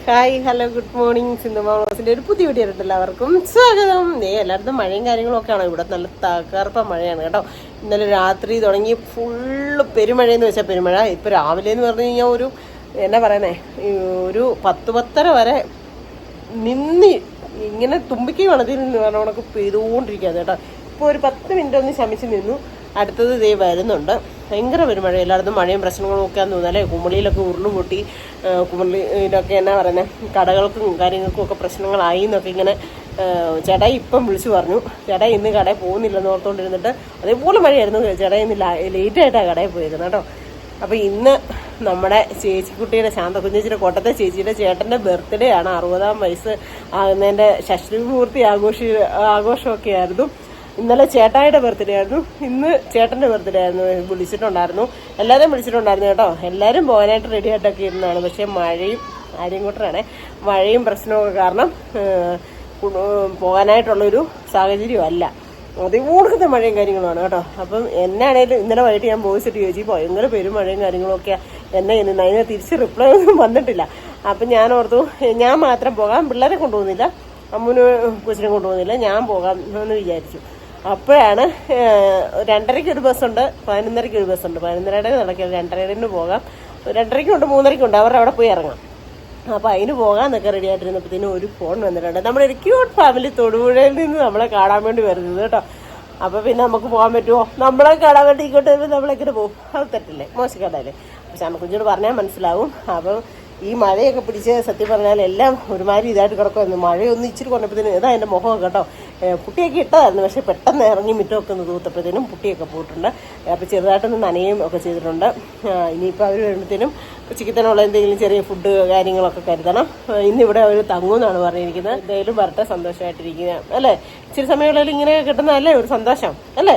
Hi hello good morning. സിന്ധുമാസിന്റെ ഒരു പുതിയ വീഡിയോ എല്ലാവർക്കും സ്വാഗതം. എല്ലായിടത്തും മഴയും കാര്യങ്ങളും ഒക്കെയാണോ? ഇവിടെ നല്ല തകർപ്പ മഴയാണ് കേട്ടോ. ഇന്നലെ രാത്രി തുടങ്ങി ഫുള്ള് പെരുമഴയെന്ന് വെച്ചാൽ പെരുമഴ. ഇപ്പൊ രാവിലെ എന്ന് പറഞ്ഞു കഴിഞ്ഞാൽ ഒരു എന്നാ പറയുന്നേ, ഒരു 10-10:30 വരെ നിന്ന് ഇങ്ങനെ തുമ്പിക്ക് കണത്തിൽ നിന്ന് പറഞ്ഞ പെയ്തുകൊണ്ടിരിക്കുകയാണ് കേട്ടോ. ഇപ്പോൾ ഒരു 10 മിനിറ്റ് ഒന്ന് ശമിച്ച് നിന്നു. അടുത്തത് ഇതേ വരുന്നുണ്ട്. ഭയങ്കര പെരുമഴ. എല്ലായിടത്തും മഴയും പ്രശ്നങ്ങളും ഒക്കെ ആണെന്ന് തോന്നുന്നല്ലേ. കുമളിയിലൊക്കെ ഉരുള് പൊട്ടി, കുമളിയിലൊക്കെ എന്നാ പറയുന്നത്, കടകൾക്കും കാര്യങ്ങൾക്കും ഒക്കെ പ്രശ്നങ്ങളായി എന്നൊക്കെ ഇങ്ങനെ ചേട്ടായി ഇപ്പം വിളിച്ചു പറഞ്ഞു. ചേട്ടായി ഇന്ന് കടയിൽ പോകുന്നില്ലെന്ന് ഓർത്തുകൊണ്ടിരുന്നിട്ട് അതേപോലെ മഴയായിരുന്നു. ചേട്ടായി ഇന്ന് ലേറ്റായിട്ടാണ് കടയിൽ പോയിരുന്നു കേട്ടോ. അപ്പോൾ ഇന്ന് നമ്മുടെ ചേച്ചിക്കുട്ടിയുടെ ശാന്തകുഞ്ഞേച്ചിയുടെ കോട്ടത്തെ ചേച്ചിയുടെ ചേട്ടൻ്റെ ബർത്ത്ഡേ ആണ്. 60-ാം വയസ്സ് ആകുന്നതിൻ്റെ ഷഷ്ടിപൂർത്തി ആഘോഷമൊക്കെ ആയിരുന്നു. ഇന്നലെ ചേട്ടായിയുടെ ബർത്ത്ഡേ ആയിരുന്നു, ഇന്ന് ചേട്ടൻ്റെ ബർത്ത്ഡേ ആയിരുന്നു. വിളിച്ചിട്ടുണ്ടായിരുന്നു, എല്ലാവരും വിളിച്ചിട്ടുണ്ടായിരുന്നു കേട്ടോ. എല്ലാവരും പോകാനായിട്ട് റെഡി ആയിട്ടൊക്കെ ഇരുന്നതാണ്. പക്ഷേ മഴയും ആര്യൻകുട്ടനാണേ, മഴയും പ്രശ്നമൊക്കെ കാരണം പോകാനായിട്ടുള്ളൊരു സാഹചര്യമല്ല. അതികൂടുന്ന മഴയും കാര്യങ്ങളുമാണ് കേട്ടോ. അപ്പം എന്നാണേലും ഇന്നലെ വൈകിട്ട് ഞാൻ വോയിസിട്ട് ചോദിച്ചു, ഭയങ്കര പെരും മഴയും കാര്യങ്ങളൊക്കെ എന്നെ അതിനെ തിരിച്ച് റിപ്ലൈ ഒന്നും വന്നിട്ടില്ല. അപ്പം ഞാൻ ഓർത്തു ഞാൻ മാത്രം പോകാം, പിള്ളേരെ കൊണ്ടുപോകുന്നില്ല, അമ്മൂന് കൊച്ചിനെ കൊണ്ടുപോകുന്നില്ല, ഞാൻ പോകാം എന്ന് വിചാരിച്ചു. അപ്പോഴാണ് 2:30-ക്ക് ഒരു ബസ്സുണ്ട്, 11:30-ക്ക് ഒരു ബസ്സുണ്ട്. 11:30-യുടെ നടക്കുക, 2:30-ന് പോകാം, 2:30-ക്കുണ്ട്, 3:30-ക്കുണ്ട്, അവരുടെ അവിടെ പോയി ഇറങ്ങാം. അപ്പോൾ അതിന് പോകാമെന്നൊക്കെ റെഡി ആയിട്ടിരുന്നപ്പോഴത്തേനും ഒരു ഫോൺ വന്നിട്ടുണ്ട്. നമ്മുടെ ഒരു ക്യൂട്ട് ഫാമിലി തൊടുപുഴയിൽ നിന്ന് നമ്മളെ കാണാൻ വേണ്ടി വരുന്നത് കേട്ടോ. അപ്പോൾ പിന്നെ നമുക്ക് പോകാൻ പറ്റുമോ? നമ്മളെ കാണാൻ വേണ്ടി ഇങ്ങോട്ട് വരുമ്പോൾ നമ്മളെങ്ങനെ പോകും? അത് തെറ്റല്ലേ, മോശക്കാടല്ലേ. പക്ഷെ കുഞ്ഞോട് പറഞ്ഞാൽ മനസ്സിലാവും. അപ്പം ഈ മഴയൊക്കെ പിടിച്ച് സത്യം പറഞ്ഞാൽ എല്ലാം ഒരുമാതിരി ഇതായിട്ട് കിടക്കുമായിരുന്നു. മഴയൊന്നും ഇച്ചിരി കൊണ്ടപ്പോഴത്തേനും ഇതാ എൻ്റെ മുഖമൊക്കെ കേട്ടോ. പുട്ടിയൊക്കെ ഇട്ടതായിരുന്നു, പക്ഷേ പെട്ടെന്ന് ഇറങ്ങി മുറ്റമൊക്കെ ഒന്ന് തൂത്തപ്പോഴത്തേനും പുട്ടിയൊക്കെ പോയിട്ടുണ്ട്. അപ്പോൾ ചെറുതായിട്ടൊന്ന് നനയും ഒക്കെ ചെയ്തിട്ടുണ്ട്. ഇനിയിപ്പോൾ അവർ വരുമ്പോഴത്തേനും ഉച്ചയ്ക്കത്തേനുള്ള എന്തെങ്കിലും ചെറിയ ഫുഡ് കാര്യങ്ങളൊക്കെ കരുതണം. ഇന്നിവിടെ അവർ തങ്ങുമെന്നാണ് പറഞ്ഞിരിക്കുന്നത്. എന്തായാലും വരട്ടെ, സന്തോഷമായിട്ടിരിക്കുക അല്ലേ. ഇച്ചിരി സമയങ്ങളിൽ ഇങ്ങനെ കിട്ടുന്നതല്ലേ ഒരു സന്തോഷം അല്ലേ.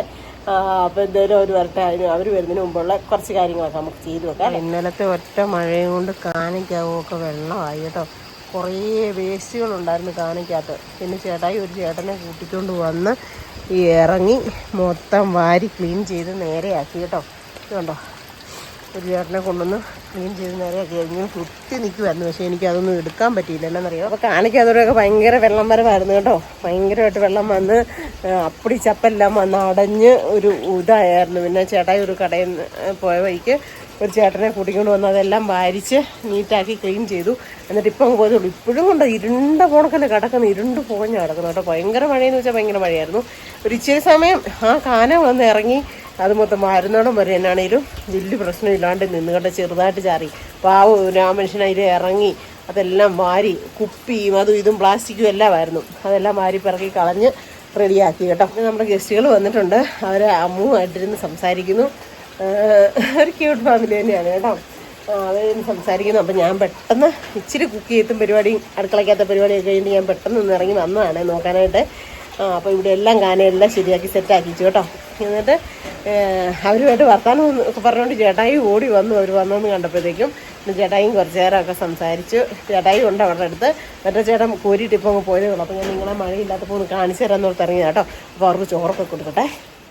അപ്പോൾ എന്തായാലും അവർ വരട്ടെ. അവർ വരുന്നതിന് മുമ്പുള്ള കുറച്ച് കാര്യങ്ങളൊക്കെ നമുക്ക് ചെയ്തു വെക്കാം. ഇന്നലത്തെ ഒറ്റ മഴയും കൊണ്ട് കാണിക്കാവൊക്കെ വെള്ളമായി കേട്ടോ. കുറേ വേസ്റ്റുകളുണ്ടായിരുന്നു കാണിക്കകത്ത്. പിന്നെ ചേട്ടായി ഒരു ചേട്ടനെ കൂട്ടിക്കൊണ്ട് വന്ന് ഈ ഇറങ്ങി മൊത്തം വാരി ക്ലീൻ ചെയ്ത് നേരെയാക്കി കേട്ടോ. ഇതുണ്ടോ, ഒരു ചേട്ടനെ കൊണ്ടുവന്ന് ക്ലീൻ ചെയ്ത് നേരെയാക്കി. ഇങ്ങനെ കുത്തി നിൽക്കുമായിരുന്നു, പക്ഷേ എനിക്കതൊന്നും എടുക്കാൻ പറ്റിയില്ല. എന്നറിയാം, അപ്പോൾ കാണിക്കാത്തവരൊക്കെ ഭയങ്കര വെള്ളം വരവായിരുന്നു കേട്ടോ. ഭയങ്കരമായിട്ട് വെള്ളം വന്ന് അപ്പടി ചപ്പെല്ലാം വന്ന് അടഞ്ഞ് ഒരു ഇതായിരുന്നു. പിന്നെ ചേട്ടായി ഒരു കടയിൽ പോയ വഴിക്ക് ഒരു ചേട്ടനെ കൂട്ടിക്കൊണ്ട് വന്ന് അതെല്ലാം വാരിച്ച് നീറ്റാക്കി ക്ലീൻ ചെയ്തു. എന്നിട്ട് ഇപ്പം പോയതുള്ളൂ. ഇപ്പോഴും കൊണ്ട് ഇരുണ്ട പോണക്കല്ലേ കിടക്കുന്നു, ഇരുണ്ട് പോഞ്ഞ് കിടക്കുന്നു കേട്ടോ. ഭയങ്കര മഴയെന്ന് വെച്ചാൽ ഭയങ്കര മഴയായിരുന്നു. ഒരു ഇച്ചിരി സമയം ആ കാന വന്ന് ഇറങ്ങി അത് മൊത്തം മരുന്നോടം വരെ എന്നാണേലും വലിയ പ്രശ്നമില്ലാണ്ട് നിന്ന് കേട്ടോ. ചെറുതായിട്ട് ചാറി പാവം ആ മനുഷ്യനതിൽ ഇറങ്ങി അതെല്ലാം വാരി, കുപ്പിയും അതും ഇതും പ്ലാസ്റ്റിക്കും എല്ലാമായിരുന്നു, അതെല്ലാം വാരി പിറക്കി കളഞ്ഞ് റെഡിയാക്കി കേട്ടോ. നമ്മുടെ ഗസ്റ്റുകൾ വന്നിട്ടുണ്ട്, അവരെ അമ്മുമായിട്ടിരുന്ന് സംസാരിക്കുന്നു. ഒരു ക്യൂട്ട് ഫാമിലി തന്നെയാണ് കേട്ടോ. അവരിന്ന് സംസാരിക്കുന്നു. അപ്പം ഞാൻ പെട്ടെന്ന് ഇച്ചിരി കുക്ക് ചെയ്തും പരിപാടിയും അടുക്കളയ്ക്കകത്ത പരിപാടിയൊക്കെ കഴിഞ്ഞ് ഞാൻ പെട്ടെന്ന് ഒന്ന് ഇറങ്ങി വന്നതാണ് നോക്കാനായിട്ട്. അപ്പോൾ ഇവിടെ എല്ലാം കാനെല്ലാം ശരിയാക്കി സെറ്റാക്കിച്ചു കേട്ടോ. എന്നിട്ട് അവരുമായിട്ട് വർത്താനം ഒക്കെ പറഞ്ഞുകൊണ്ട് ചേട്ടായി ഓടി വന്നു. അവർ വന്നെന്ന് കണ്ടപ്പോഴത്തേക്കും ചേട്ടായും കുറച്ച് നേരമൊക്കെ സംസാരിച്ചു. ചേട്ടായി ഉണ്ട് അവരുടെ അടുത്ത്. മറ്റേ ചേട്ടൻ കോരിയിട്ട് ഇപ്പോൾ അങ്ങ് പോയതേ ഉള്ളൂ. അപ്പോൾ ഞാൻ നിങ്ങളെ മഴയില്ലാത്തപ്പോൾ ഒന്ന് കാണിച്ചു തരാമെന്നോർത്ത് ഇറങ്ങിയതാണ് കേട്ടോ. അപ്പോൾ അവർക്ക് ചോറൊക്കെ കൊടുക്കട്ടെ.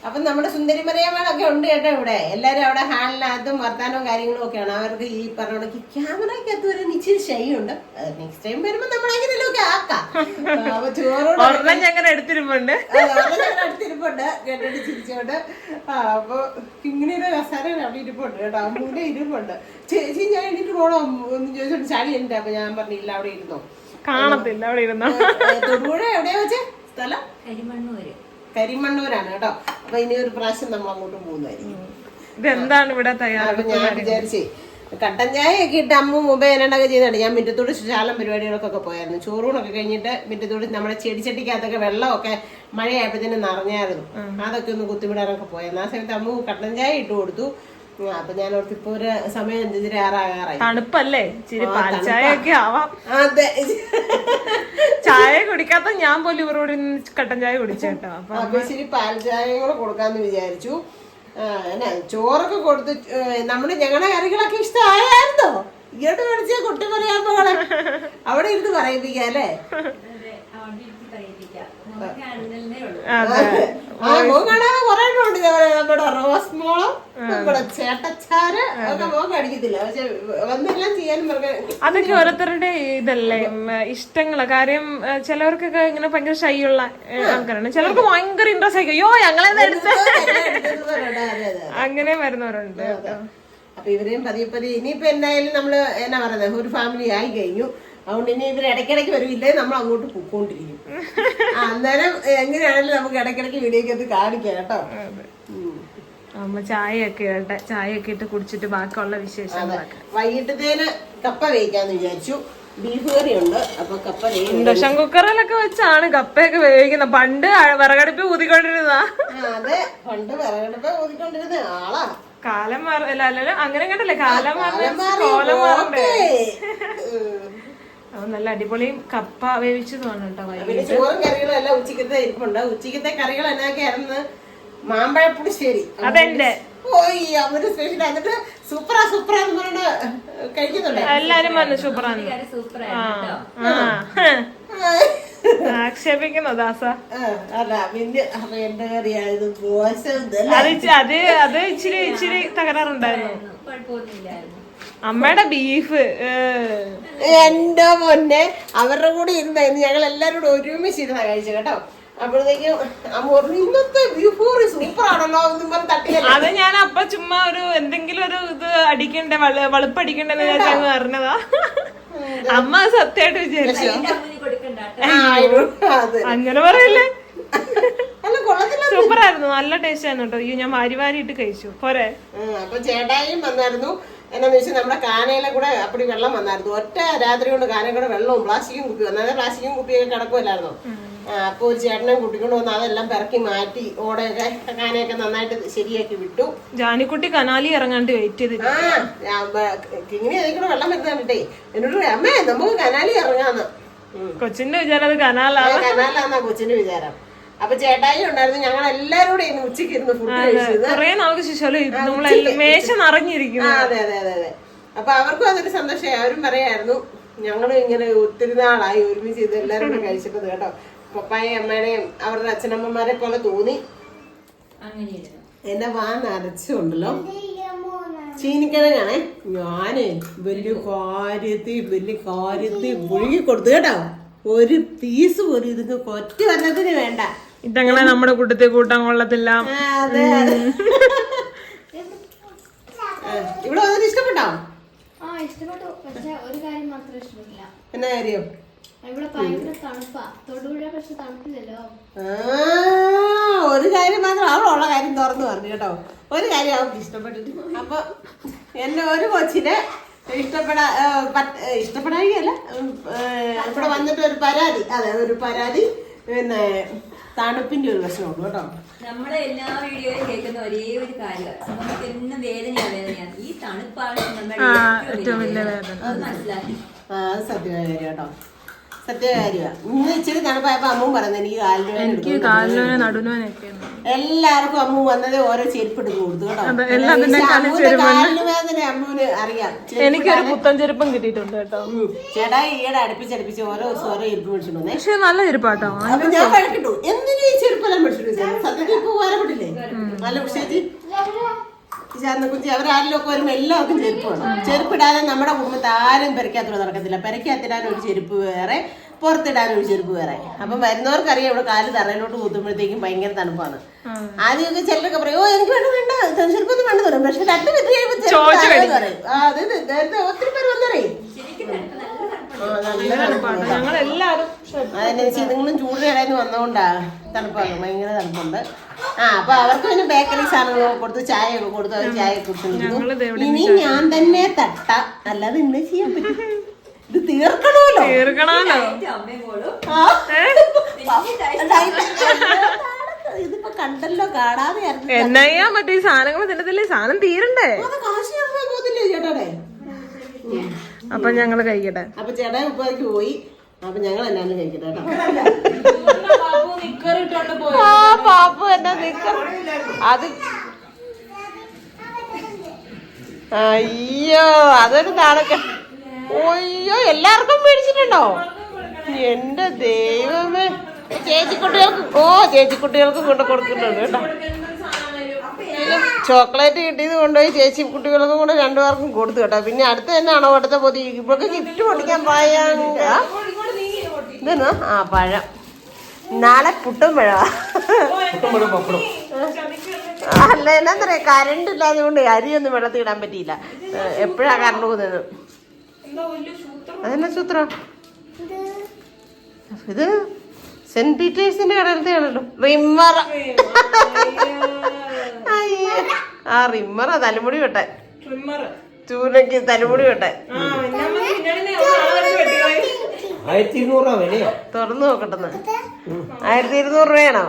അപ്പം നമ്മുടെ സുന്ദരി മറിയമ്മളൊക്കെ ഉണ്ട് കേട്ടോ ഇവിടെ. എല്ലാവരും അവിടെ ഹാളിനകത്തും വർത്താനവും കാര്യങ്ങളും ഒക്കെയാണ്. അവർക്ക് ഈ പറഞ്ഞ ക്യാമറയ്ക്കകത്ത് ഒരു ഇച്ചിരി ഷൈയുണ്ട്. നെക്സ്റ്റ് ടൈം വരുമ്പോൾ നമ്മളെങ്ങനെയൊക്കെ ആക്കാം. അപ്പൊ ചോറോട് എടുത്തിരിപ്പുണ്ട് കേട്ടിട്ട് ചിരിച്ചോണ്ട്. അപ്പൊ ഇങ്ങനെ കസാര അവിടെ ഇരിപ്പുണ്ട് കേട്ടോ. അമ്മൂടെ ഇരിപ്പുണ്ട്. ചേച്ചി ഞാൻ എണീറ്റ് പോണോ എന്ന് ചോദിച്ചോണ്ട് ചാടി എണീറ്റ്. അപ്പൊ ഞാൻ പറഞ്ഞില്ല, അവിടെ ഇരുന്നോ, കാണത്തില്ല, അവിടെ ഇരുന്നോ. തൊടുപുഴ എവിടെയാ വെച്ചേ സ്ഥലം? കരിമണ്ണൂരാണ് കേട്ടോ. അപ്പൊ ഇനി ഒരു പ്രാവശ്യം നമ്മൾ അങ്ങോട്ട് പോകുന്നതായിരിക്കും. ഇതെന്താണ് ഇവിടെ തയ്യാറ്? അപ്പൊ ഞാൻ വിചാരിച്ചേ കട്ടൻ ചായ ഒക്കെ ഇട്ട് അമ്മ മുമ്പേ എന്നൊക്കെ ചെയ്താണ്. ഞാൻ മിറ്റത്തോട് ശാലം പരിപാടികൾക്കൊക്കെ പോയായിരുന്നു. ചോറൂണൊക്കെ കഴിഞ്ഞിട്ട് മിറ്റത്തോട് നമ്മുടെ ചെടിച്ചട്ടിക്കകത്തൊക്കെ വെള്ളമൊക്കെ മഴയായപ്പോഴത്തേനും നിറഞ്ഞായിരുന്നു. അതൊക്കെ ഒന്ന് കുത്തിവിടാനൊക്കെ പോയായിരുന്നു. ആ സമയത്ത് അമ്മ കട്ടൻ ചായ ഇട്ട് കൊടുത്തു. അപ്പൊ ഞാൻ ഓർത്ത് ഇപ്പൊ ഒരു സമയം 5:30-6 തണുപ്പല്ലേ, ഇച്ചിരി പാൽച്ചായ ഒക്കെ ആവാം. അതെ, ചായ കുടിക്കാത്ത ഞാൻ പോലും ഇവരോട് കട്ടൻ ചായ കുടിച്ചേട്ടോ. അപ്പൊ ഇച്ചിരി പാൽ ചായയും കൂടെ കൊടുക്കാന്ന് വിചാരിച്ചു. എന്നാ ചോറൊക്കെ കൊടുത്ത് ഞങ്ങളുടെ കറികളൊക്കെ ഇഷ്ടമായായിരുന്നോ? ഇങ്ങോട്ട് വിളിച്ച കുട്ടി പറയാൻ അവിടെ ഇരുന്ന് പറയിപ്പിക്കാം അല്ലേ? മോൻ കാണാതെ കുറെ ഉണ്ട്. നമ്മുടെ റോസ് മോള്, നമ്മുടെ ചേട്ടച്ചാര് ഒക്കെ മോൻ കടിക്കത്തില്ല. പക്ഷെ വന്നെല്ലാം ചെയ്യാനും അതൊക്കെ ഓരോരുത്തരുടെ ഇതല്ലേ, ഇഷ്ടങ്ങള്. കാര്യം ചിലവർക്കൊക്കെ ഇങ്ങനെ ഭയങ്കര ഷൈയുള്ള ആൾക്കാരാണ്, ചിലർക്ക് ഭയങ്കര ഇൻട്രസ്റ്റ് ആയിരിക്കും. അയ്യോ ഞങ്ങളെടുത്ത് അങ്ങനെ വരുന്നവരുണ്ട്. അപ്പൊ ഇവരെയും പതിയെ പതിയെ ഇനിയിപ്പോ എന്തായാലും നമ്മള് എന്നാ പറയുന്നത്, ഒരു ഫാമിലി ആയി കഴിഞ്ഞു. അതുകൊണ്ട് ഇനി ഇവർ ഇടയ്ക്കിടയ്ക്ക് വരില്ലേ, നമ്മൾ അങ്ങോട്ട് പൊക്കോണ്ടിരിക്കും. അന്നേരം എങ്ങനെയാണെങ്കിലും നമുക്ക് ഇടയ്ക്കിടയ്ക്ക് വീഡിയോക്കകത്ത് കാണിക്കാം കേട്ടോ. അമ്മ ചായയൊക്കെ ഇട്ട് കുടിച്ചിട്ട് ബാക്കിയുള്ള വിശേഷങ്ങളൊക്കെ. വൈകിട്ടത്തേന് കപ്പ വേവിക്കാന്ന് വിചാരിച്ചു. ബീഫ് കറി ഉണ്ട്. അപ്പൊ കപ്പ ഇൻഡക്ഷൻ കുക്കറിലൊക്കെ വെച്ചാണ് കപ്പയൊക്കെ വേവിക്കുന്നത്. പണ്ട് വിറകടുപ്പ് ഊതിക്കൊണ്ടിരുന്നതാ. അതെ, പണ്ട് വിറകടുപ്പ് ഊതിക്കൊണ്ടിരുന്ന ആളാ. കാലം മാറില്ല, അങ്ങനെ കണ്ടല്ലേ, കാലം കോലം മാറണ്ടേ. നല്ല അടിപൊളി കപ്പ വേവിച്ചതാണ് കേട്ടോ. പിന്നെ ചോറും കറികളും എല്ലാം ഉച്ചക്കത്തെ ഇരിപ്പുണ്ട്. ഉച്ചക്കത്തെ കറികൾ എന്നൊക്കെയായിരുന്നു? മാമ്പഴപ്പുളിശ്ശേരി. അതെന്റെ അവര് സ്പെഷ്യൽ. എന്നിട്ട് സൂപ്പറാന്ന് പറഞ്ഞ കഴിക്കുന്നുണ്ട്. എല്ലാരും പറഞ്ഞു സൂപ്പറാണ്. ആക്ഷേപിക്കുന്നോ ദാസ? അല്ല പിന്നെ എന്റെ കറിയായത് അത് ഇച്ചിരി തകരാറുണ്ടായിരുന്നു. അമ്മയുടെ ബീഫ് എന്റെ പൊന്നെ, അവരുടെ കൂടെ ഇരുന്നായിരുന്നു. ഞങ്ങൾ എല്ലാരും കൂടെ ഒരുമിച്ചിരുന്ന കഴിച്ചു കേട്ടോ. അപ്പോഴത്തേക്കും ഇന്നത്തെ ബീഫ് കറി സൂപ്പർ ആണല്ലോ എന്നും പറഞ്ഞ് തട്ടിയല്ലോ. അത് ഞാൻ അപ്പൊ ചുമ്മാ ഒരു എന്തെങ്കിലും ഒരു ഇത് അടിക്കണ്ടേ, വളുപ്പടിക്കണ്ടെന്ന് വിചാരിച്ചു അറിഞ്ഞതാ. അമ്മ സത്യമായിട്ട് വിചാരിച്ചു. അങ്ങനെ പറയല്ലേ. സൂപ്പർ ആയിരുന്നു, നല്ല ടേസ്റ്റ് ആയിരുന്നു കേട്ടോ. അയ്യോ ഞാൻ വാരി ഇട്ട് കഴിച്ചു പോരെ. അപ്പൊ ചേട്ടായും വന്നായിരുന്നു. എന്നാന്ന് വെച്ചാൽ നമ്മുടെ കാനയിലെ കൂടെ അപ്പടി വെള്ളം വന്നായിരുന്നു. ഒറ്റ രാത്രി കൊണ്ട് കാനയിൽ കൂടെ വെള്ളവും പ്ലാസ്റ്റിക്കും കുപ്പി വന്നത്. പ്ലാസ്റ്റിക്കും കുപ്പിയൊക്കെ കിടക്കുമല്ലായിരുന്നോ. അപ്പൊ ഒരു ചേട്ടനെ കൂട്ടിക്കൊണ്ട് വന്ന് അതെല്ലാം പിറക്കി മാറ്റി ഓടയൊക്കെ കാനയൊക്കെ നന്നായിട്ട് ശരിയാക്കി വിട്ടു. ജാനിക്കുട്ടി കനാലി ഇറങ്ങാണ്ട് വെയിറ്റ് ചെയ്ത്. ഇങ്ങനെ അതിൽ കൂടെ വെള്ളം വരുന്ന കണ്ടിട്ടേ എന്നോട് അമ്മേ നമുക്ക് കനാലി ഇറങ്ങാന്ന്. കൊച്ചിന്റെ വിചാരം അത് കനാലാന്നാ കൊച്ചിന്റെ വിചാരം. അപ്പൊ ചേട്ടായി ഉണ്ടായിരുന്നു. ഞങ്ങൾ എല്ലാരും കൂടെ ഇന്ന് ഉച്ചയ്ക്ക് ഇരുന്ന് ഫുഡ് കഴിച്ചത്. മേശ നിറഞ്ഞിരിക്കുന്നു. അതെ അതെ അതെ അതെ. അപ്പൊ അവർക്കും അതൊരു സന്തോഷമായി. അവരും പറയായിരുന്നു ഞങ്ങള് ഇങ്ങനെ ഒത്തിരി നാളായി ഒരുമിച്ച് ഇത് എല്ലാരും കൂടെ കഴിച്ചിട്ടത് കേട്ടോ. പപ്പായും അമ്മയുടെയും അവരുടെ അച്ഛനമ്മമാരെ പോലെ തോന്നി. എന്റെ വാ നരച്ചുണ്ടല്ലോ. ചീനിക്കിഴങ്ങാണേ. ഞാന് വലിയ കാര്യത്തിൽ മുഴുകി കൊടുത്തു കേട്ടോ. ഒരു പീസ് പോലും ഇതിന് കൊറ്റ വന്നതിന് വേണ്ട. ഇതങ്ങനെ നമ്മുടെ കൂട്ടത്തിൽ കൂട്ടാൻ കൊള്ളത്തില്ല. ഇവിടെ വന്നിട്ട് ഇഷ്ടപ്പെട്ടോ? ഇഷ്ടപ്പെട്ടു. പക്ഷെ ഒരു കാര്യം മാത്രം ഇഷ്ടപ്പെട്ടില്ല. എന്നാ കാര്യം? ഇവിടെ ഭയങ്കര തണുപ്പാ. തൊടുപുഴ പക്ഷെ തണുപ്പില്ലല്ലോ. ഒരു കാര്യം മാത്രം അവളുള്ള കാര്യം തുറന്നു പറഞ്ഞു കേട്ടോ. ഒരു കാര്യം അവൾക്ക് ഇഷ്ടപ്പെട്ടിട്ട്. അപ്പൊ എന്നെ ഒരു കൊച്ചിനെ ഇഷ്ടപ്പെടാനില്ല. ഇവിടെ വന്നിട്ട് ഒരു പരാതി. അതെ, ഒരു പരാതി. പിന്നെ തണുപ്പിന്റെ ഒരു പ്രശ്നമുണ്ട് കേട്ടോ. നമ്മുടെ എല്ലാ വീഡിയോയിലും കേൾക്കുന്ന ഒരേ ഒരു കാര്യം, നമുക്ക് എന്നും വേദനയാണ്. ഈ തണുപ്പാണ് ഏറ്റവും വലിയ വേദന. അത് മനസ്സിലാക്കി. അത് സത്യമായ കാര്യം കേട്ടോ. സത്യകാര്യമാണ്. ഇന്ന് ഇച്ചിരി തണുപ്പായപ്പോ അമ്മ പറയുന്നത് എനിക്ക് കാലിന് നടുവിനൊക്കെ എല്ലാവർക്കും അമ്മ വന്നത് ഓരോ ചെരുപ്പ് എടുത്ത് കൊടുത്തു കേട്ടോ. വേദന അമ്മൂന് അറിയാം. എനിക്കൊരു പുത്തൻ ചെരുപ്പം കിട്ടിയിട്ടുണ്ട് കേട്ടോ. ചേട്ടാ ഈയിടെ അടുപ്പിച്ചടുപ്പിച്ച് ഓരോ ദിവസം ഓരോ ചെരുപ്പ് മേടിച്ചിട്ട് വന്നേ. പക്ഷെ നല്ല ചെരുപ്പാട്ടോ. അപ്പൊ ഞാൻ കഴിക്കിട്ടു എന്തിനും ഈ ചെരുപ്പെല്ലാം മേടിച്ചിട്ട് സത്യത്തിൽ ഇപ്പൊ വരപ്പെട്ടില്ലേ. നല്ല വിഷയത്തിൽ കുഞ്ചി അവരാരിലും ഒക്കെ വരുമ്പോ എല്ലാവർക്കും ചെരുപ്പ് വേണം. ചെരുപ്പിടാതെ നമ്മുടെ കുടുംബത്തിൽ ആരും പെരക്കാത്തൂടെ നടക്കത്തില്ല. പെരക്കകത്തിടാൻ ഒരു ചെരുപ്പ് വേറെ, പുറത്തിടാൻ ഒരു ചെരുപ്പ് വേറെ. അപ്പൊ വരുന്നവർക്കറിയാം ഇവിടെ കാല് തറയിലോട്ട് കുത്തുമ്പോഴത്തേക്കും ഭയങ്കര തണുപ്പാണ്. ആദ്യമൊക്കെ ചിലരൊക്കെ പറയും ഓ എനിക്ക് വേണ്ട ചെരുപ്പൊന്നും വേണ്ട പറയും. പക്ഷെ 2 മിനിറ്റ് കഴിയുമ്പോൾ പറയും. നേരത്തെ ഒത്തിരി പേര് വന്നറിയും അതിനനുസരിച്ച് നിങ്ങളും ചൂടിന്റെ ഇടയിൽ നിന്ന് വന്നോണ്ടാ തണുപ്പാണ്. ഭയങ്കര തണുപ്പുണ്ട്. അപ്പൊ അവർക്ക് പിന്നെ ബേക്കറി സാധനങ്ങളൊക്കെ കൊടുത്ത് ചായയൊക്കെ കൊടുത്ത് അവർ ചായ കുടിച്ചു. ഇനി ഞാൻ തന്നെ തട്ട, അല്ലാതെ ഇന്ന് ചെയ്യാൻ പറ്റും. ഇത് തീർക്കണമല്ലോ. ഇതിപ്പോ കണ്ടല്ലോ, കാണാതെ എന്നാ ചെയ്യാൻ പറ്റും. ഈ സാധനങ്ങൾ തിന്നത്തില്ലേ, സാധനം തീരണ്ടേ. കാശ് പോകത്തില്ലേ ചേട്ടാടെ. അപ്പൊ ഞങ്ങള് കഴിക്കട്ടെ. അപ്പൊ ചേട്ടാ ഉപ്പക്ക് പോയി. അപ്പൊ ഞങ്ങൾ എന്നാലും കഴിക്കട്ടെ കേട്ടോ. പാപ്പു എന്നാ നിക്കർ അത്. അയ്യോ അതൊരു നാണൊക്കെ. അയ്യോ എല്ലാവർക്കും മേടിച്ചിട്ടുണ്ടോ? എന്റെ ദൈവമേ. ചേച്ചിക്കുട്ടികൾക്കും കൊണ്ട് കൊടുക്കുന്നുണ്ട് കേട്ടോ. ചോക്ലേറ്റ് കിട്ടിയത് കൊണ്ടുപോയി ചേച്ചി കുട്ടികൾക്കും കൂടെ രണ്ടുപേർക്കും കൊടുത്തു കേട്ടോ. പിന്നെ അടുത്ത് തന്നെയാണോ അടുത്ത പൊതി? ഇവർക്ക് ഗിഫ്റ്റ് പൊട്ടിക്കാൻ ഇതെന്നോ? ആ പഴം. നാളെ പുട്ടും പഴവാ. അല്ല എന്നാ പറയാ, കറണ്ട് ഇല്ലാതെ കൊണ്ട് അരിയൊന്നും വെള്ളത്തിൽ ഇടാൻ പറ്റിയില്ല. എപ്പോഴാ കറണ്ട് പോകുന്നത്? അതെന്നാ സൂത്രം? ഇത് സെന്റ് പീറ്റേഴ്സിന്റെ കടലത്തെയാണല്ലോ. റിമ്മർ. ആ റിമ്മറാ തലമുടി വെട്ടെ. ചൂനക്ക് തലമുടി വെട്ടെ. 1200 രൂപ വിലയോ? തുറന്നു നോക്കട്ടെന്ന്. 1200 രൂപയാണോ?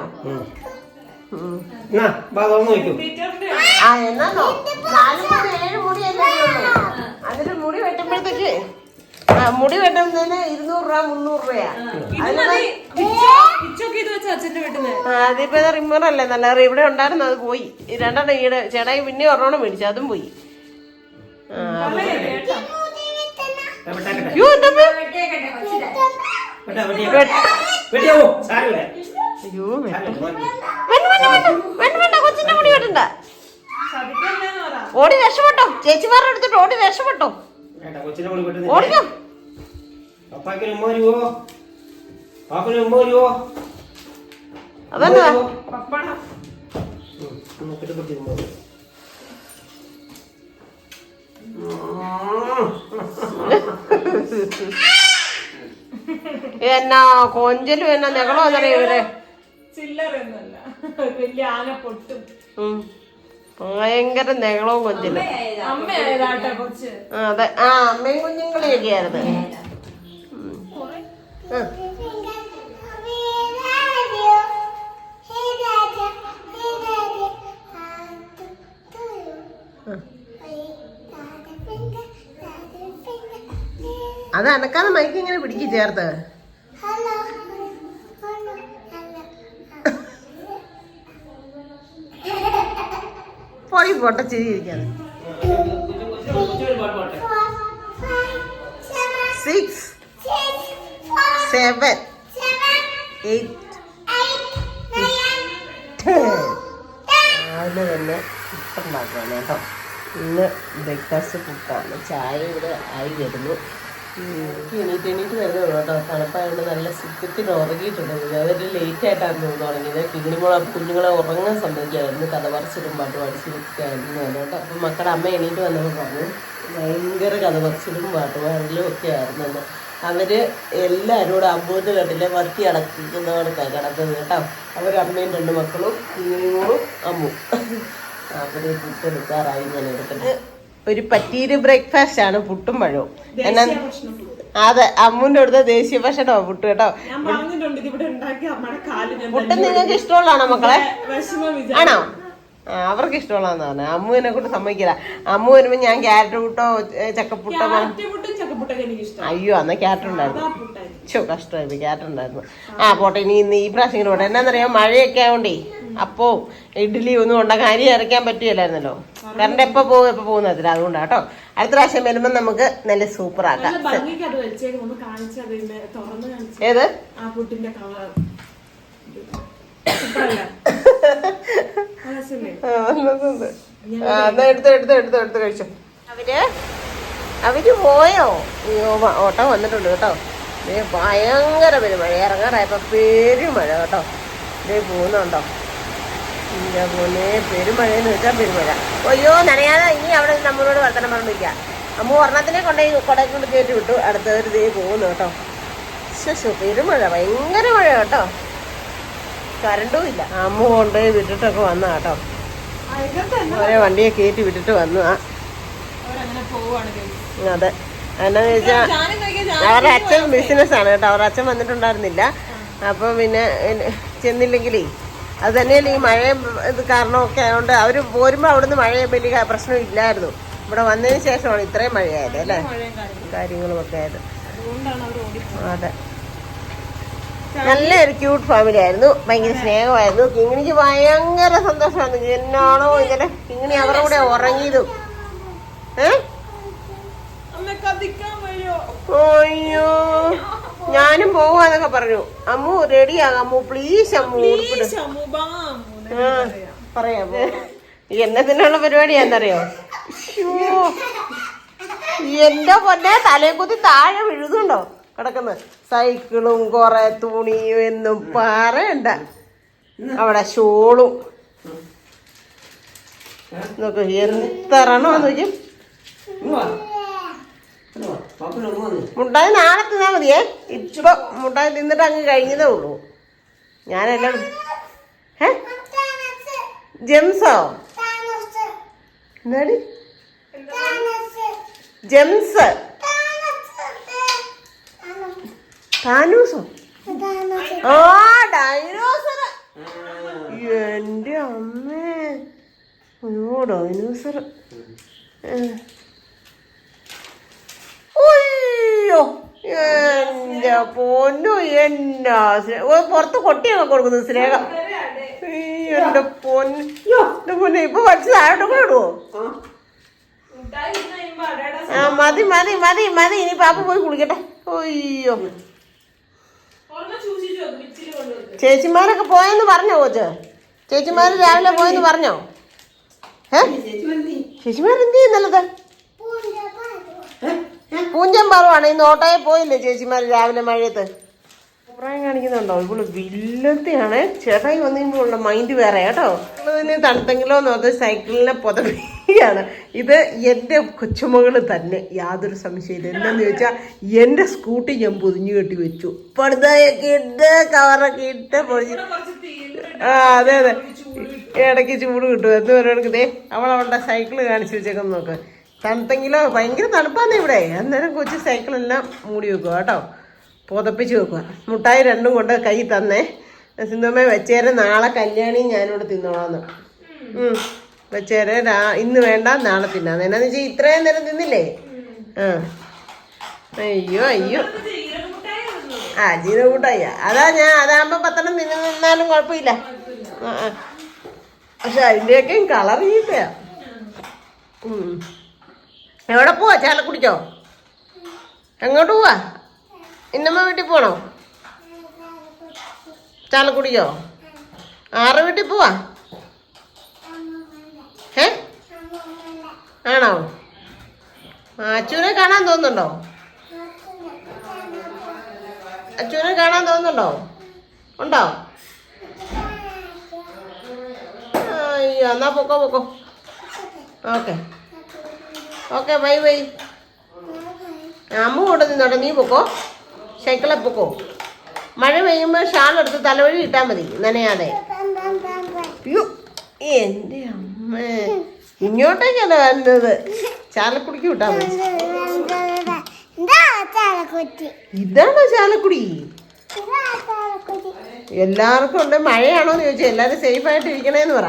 ആ എന്നാന്നോ 4 മുടി 7 മുടിയല്ലേ ഉള്ളൂ. അതിന് മുടി വെട്ടുമ്പോഴത്തേക്ക് മുടി വെട്ടുന്നതിന് 200 രൂപ 300 രൂപയാ. അതിപ്പോ റിമ്മറല്ലേ നല്ല. ഇവിടെ ഉണ്ടായിരുന്നു, അത് പോയി. രണ്ടെണ്ണം ഈടെ ചേട്ടായി പിന്നെ ഒരെണ്ണം മേടിച്ചു, അതും പോയി. കൊച്ചിന്റെ മുടി വെട്ടണ്ട. ഓടി രക്ഷപ്പെട്ടോ, ചേച്ചിമാരുടെ എടുത്തിട്ട് ഓടി രക്ഷപ്പെട്ടോ. ഓടിക്കോ. അതന്നെ എന്നാ കൊഞ്ചലും എന്നാ ഞങ്ങളോ എന്നറിയ ഇവരെ. ഭയങ്കര നെകളവും കൊഞ്ചലും. അതെ. ആ അമ്മയും കുഞ്ഞുങ്ങളെയൊക്കെ ആയിരുന്നു. അത് അനക്കാതെ മൈക്ക് ഇങ്ങനെ പിടിക്കും ചേർത്ത്. പോയി പോട്ടെ ചിരിയിരിക്കാതെ. 6 7 8 രാവിലെ തന്നെ പുട്ടുണ്ടാക്കുകയാണ് കേട്ടോ. ഇന്ന് ബ്രേക്ക്ഫാസ്റ്റ് പുട്ടാണ്. ചായ ഇവിടെ ആയി വരുന്നു. എണീറ്റ് വരുന്നുള്ളൂ കേട്ടോ. തണുപ്പായതുകൊണ്ട് നല്ല സുഖത്തിൽ ഉറങ്ങിയിട്ടുണ്ട്. അതൊരു ലേറ്റായിട്ടാണ് തുടങ്ങിയത്. കുഞ്ഞുങ്ങളെ ഉറങ്ങാൻ സമ്മതിക്കായിരുന്നു. കഥ പറിച്ചിടും പാട്ട് പഠിച്ചിരിക്കായിരുന്നു കേട്ടോ. അപ്പം മക്കളുടെ അമ്മ എണീറ്റ് വന്നപ്പോൾ പറഞ്ഞു ഭയങ്കര കഥ പറിച്ചിടും പാട്ടുപാടലും ഒക്കെ ആയിരുന്നെന്ന്. അവര് എല്ലാവരും കൂടെ അമ്പൂന്ന് കണ്ടില്ലേ വത്തി അടക്കുന്നവർക്കാണ് കിടക്കുന്നത് കേട്ടോ. അവരമ്മയും 2 മക്കളും കുഞ്ഞുങ്ങളും അമ്മും. അവര് പുട്ടെടുക്കാറായി. ഞാൻ എടുത്തിട്ട് ഒരു പറ്റീര് ബ്രേക്ക്ഫാസ്റ്റ് ആണ് പുട്ടും പഴവും. എന്നാ അതെ, അമ്മൂന്റെ അടുത്ത ദേശീയ ഭക്ഷണോ പുട്ട് കേട്ടോ. പുട്ട് നിങ്ങൾക്ക് ഇഷ്ടമുള്ളതാണോ മക്കളെ? ആണോ? അവർക്ക് ഇഷ്ടമുള്ളതെന്ന് പറഞ്ഞാൽ അമ്മുവിനെ കൊണ്ട് സമ്മതിക്കില്ല. അമ്മു വരുമ്പോ ഞാൻ ക്യാരറ്റ് പുട്ടോ ചക്കപ്പുട്ടോ. അയ്യോ എന്നാ ക്യാരറ്റ് ഉണ്ടായിരുന്നു. കഷ്ടമായിരുന്നു, ക്യാരറ്റ് ഉണ്ടായിരുന്നു. ആ പോട്ടെ, ഇനി ഈ പ്രാവശ്യം ഇങ്ങനെ പോട്ടെ. എന്നാന്നറിയാം മഴയൊക്കെ ആവണ്ടേ അപ്പോ ഇഡ്ഡലി ഒന്നും ഉണ്ടാക്കാൻ അരി അരയ്ക്കാൻ പറ്റില്ലായിരുന്നല്ലോ. കറണ്ട് എപ്പോ പോകുന്നതില്ല. അതുകൊണ്ടാണ് കേട്ടോ. അടുത്ത പ്രാവശ്യം വരുമ്പോ നമുക്ക് നല്ല സൂപ്പർ ആക്കാം. ഏത് എടുത്ത് കഴിച്ചോ. അവര് പോയോ? ഓട്ടം വന്നിട്ടുണ്ട് കേട്ടോ. ഭയങ്കര പെരുമഴ. ഇറങ്ങാറായപ്പോ പെരുമഴ കേട്ടോ. ഇതേ പോകുന്നുണ്ടോ? ഇല്ല പോലെ പെരുമഴയെന്ന് വെച്ചാൽ പെരുമഴ. അയ്യോ നനയാതെ ഇനി അവിടെ നമ്മളോട് വർത്തനം പറഞ്ഞിരിക്കാം. അമ്മ ഒരെണ്ണത്തിനെ കൊടയിൽ കൊണ്ട് കയറ്റി വിട്ടു. അടുത്തവർ ദേ പോകുന്നു കേട്ടോ. പെരുമഴ, ഭയങ്കര മഴ കേട്ടോ. കരണ്ടും ഇല്ല. അമ്മ കൊണ്ടുപോയി വിട്ടിട്ടൊക്കെ വന്ന കേട്ടോ. ഓരോ വണ്ടിയെ കയറ്റി വിട്ടിട്ട് വന്നു. അതെ, എന്നാന്ന് വെച്ചാ അവരുടെ അച്ഛൻ ബിസിനസ്സാണ് കേട്ടോ. അവരുടെ അച്ഛൻ വന്നിട്ടുണ്ടായിരുന്നില്ല. അപ്പം പിന്നെ ചെന്നില്ലെങ്കിലേ അത് തന്നെയല്ല ഈ മഴ ഇത് കാരണമൊക്കെ ആയതുകൊണ്ട് അവർ പോരുമ്പോൾ അവിടുന്ന് മഴ വലിയ പ്രശ്നം ഇല്ലായിരുന്നു. ഇവിടെ വന്നതിന് ശേഷമാണ് ഇത്രയും മഴയായത് അല്ലേ, കാര്യങ്ങളുമൊക്കെ ആയത്. അതെ, നല്ലൊരു ക്യൂട്ട് ഫാമിലി ആയിരുന്നു. ഭയങ്കര സ്നേഹമായിരുന്നു. കിങ്ങിണിക്ക് ഭയങ്കര സന്തോഷമായിരുന്നു. എന്നാണോ ഇങ്ങനെ കിങ്ങിണി അവരുടെ കൂടെ ഉറങ്ങിയതും. അയ്യോ ഞാനും പോവാന്നൊക്കെ പറഞ്ഞു. അമ്മു റെഡിയാകാം അമ്മു പ്ലീസ് അമ്മു ഉടുപ്പിട്. ആ പറയാം എന്നതിനുള്ള പരിപാടിയാന്നറിയോ? എന്റെ പൊന്നെ തലയെ കുത്തി താഴെ വിഴുതുണ്ടോ കിടക്കുന്നത്. സൈക്കിളും കൊറേ തുണിയും എന്നും പറയണ്ട. അവിടെ ഷോളും നോക്ക് എത്രണ്ണോന്ന് നോക്കി. മുട്ടായി നാളെ തിന്നാ മതിയേ. ഇപ്പൊ മുട്ടായി തിന്നിട്ട് അങ്ങ് കഴിഞ്ഞതേ ഉള്ളൂ. ഞാനെല്ലാം ജെംസോ എന്താടി ജെംസ് താനൂസോ? ആ ഡൈനോസർ. എന്റെ അമ്മേ അയ്യോ ഡൈനോസർ. അയ്യോ എന്റെ പൊന്നു എന്നാ പുറത്ത് കൊട്ടിയൊക്കെ കൊടുക്കുന്നു സ്നേഹ. എന്റെ പൊന്ന് എന്റെ പൊന്നെ ഇപ്പൊ വച്ച് താഴോട്ട് കൂടെ ഇടുവോ? ആ മതി മതി മതി മതി. ഇനി പാപ്പ പോയി കുളിക്കട്ടെ. അയ്യോ ചേച്ചിമാരൊക്കെ പോയെന്ന് പറഞ്ഞോ കോച്ച്? ചേച്ചിമാര് രാവിലെ പോയെന്ന് പറഞ്ഞോ? ചേച്ചിമാരെന്ത് ചെയ്യുന്നല്ലത്? പൂഞ്ചം പറവാണ്. ഇന്ന് ഓട്ടോയെ പോയില്ലേ ചേച്ചിമാര് രാവിലെ മഴയത്ത്? അഭിപ്രായം കാണിക്കുന്നുണ്ടോ? ഇവള് വില്ലത്തെയാണ്. ചേട്ടായി വന്നു കഴിയുമ്പോഴുള്ള മൈൻഡ് വേറെ കേട്ടോ. ഇതിന് തണുത്തെങ്കിലോ നോക്ക് സൈക്കിളിനെ പൊതപ്പിയാണ്. ഇത് എൻ്റെ കൊച്ചുമകള് തന്നെ, യാതൊരു സംശയമില്ല. എന്താന്ന് ചോദിച്ചാൽ എൻ്റെ സ്കൂട്ടി ഞാൻ പൊതിഞ്ഞു കെട്ടി വെച്ചു. പടുതയൊക്കെ ഇട്ട് കവറൊക്കെ ഇട്ട് പൊതിഞ്ഞു. ആ അതെ അതെ ഇടയ്ക്ക് ചൂട് കിട്ടും. എന്ന് പറയുന്നത് അവളുടെ സൈക്കിള് കാണിച്ചു വെച്ചേക്കാൻ നോക്ക്. തണുത്തെങ്കിലോ ഭയങ്കര തണുപ്പാന്നേ ഇവിടെ. അന്നേരം കൊച്ചു സൈക്കിളെല്ലാം മൂടി വെക്കുക കേട്ടോ, പുതപ്പിച്ച് വെക്കുക. മുട്ടായി രണ്ടും കൊണ്ട് കൈ തന്നേ. സിന്ധുമ്മ വെച്ചേരെ നാളെ കല്യാണി ഞാനിവിടെ തിന്നോളാന്ന്. വെച്ചേരെ ഇന്ന് വേണ്ട നാളെ തിന്നാന്ന്. എന്നാന്ന് വെച്ചാൽ ഇത്രയും നേരം തിന്നില്ലേ. ആ അയ്യോ അയ്യോ ആ ജീരകൂട്ടായ അതാ ഞാൻ അതാകുമ്പോ 10 നിന്നാലും കുഴപ്പമില്ല. പക്ഷെ അതിൻ്റെയൊക്കെ കളർ ചെയ്യില്ല. എവിടെ പോവാ? ചാലക്കുടിക്കോ? എങ്ങോട്ട് പോവാ? ഇന്നമ്മ വീട്ടിൽ പോണോ? ചാലക്കുടിക്കോ? ആറ് വീട്ടിൽ പോവാ? ആണോ? അച്ഛനെ കാണാൻ തോന്നുന്നുണ്ടോ? അച്ഛനെ കാണാൻ തോന്നുന്നുണ്ടോ? ഉണ്ടോ? അയ്യോ എന്നാ പൊക്കോ പൊക്കോ. Okay okay bye bye. അമ്മ കൊണ്ട് നിന്നോട്ടെ, നീ പൊക്കോ. സൈക്കിളെ പൊക്കോ. മഴ പെയ്യുമ്പോൾ ഷാളെടുത്ത് തലവഴി ഇട്ടാൽ മതി നനയാതെ. അയ്യോ എൻ്റെ അമ്മ ഇങ്ങോട്ടേക്കല്ല വരുന്നത്. ചാലക്കുടിക്ക് വിട്ടാൽ മതി. ഇതാണോ ചാലക്കുടി? എല്ലാവർക്കും ഉണ്ട്. മഴയാണോന്ന് ചോദിച്ചാൽ എല്ലാവരും സേഫായിട്ട് ഇരിക്കണേന്ന് പറ.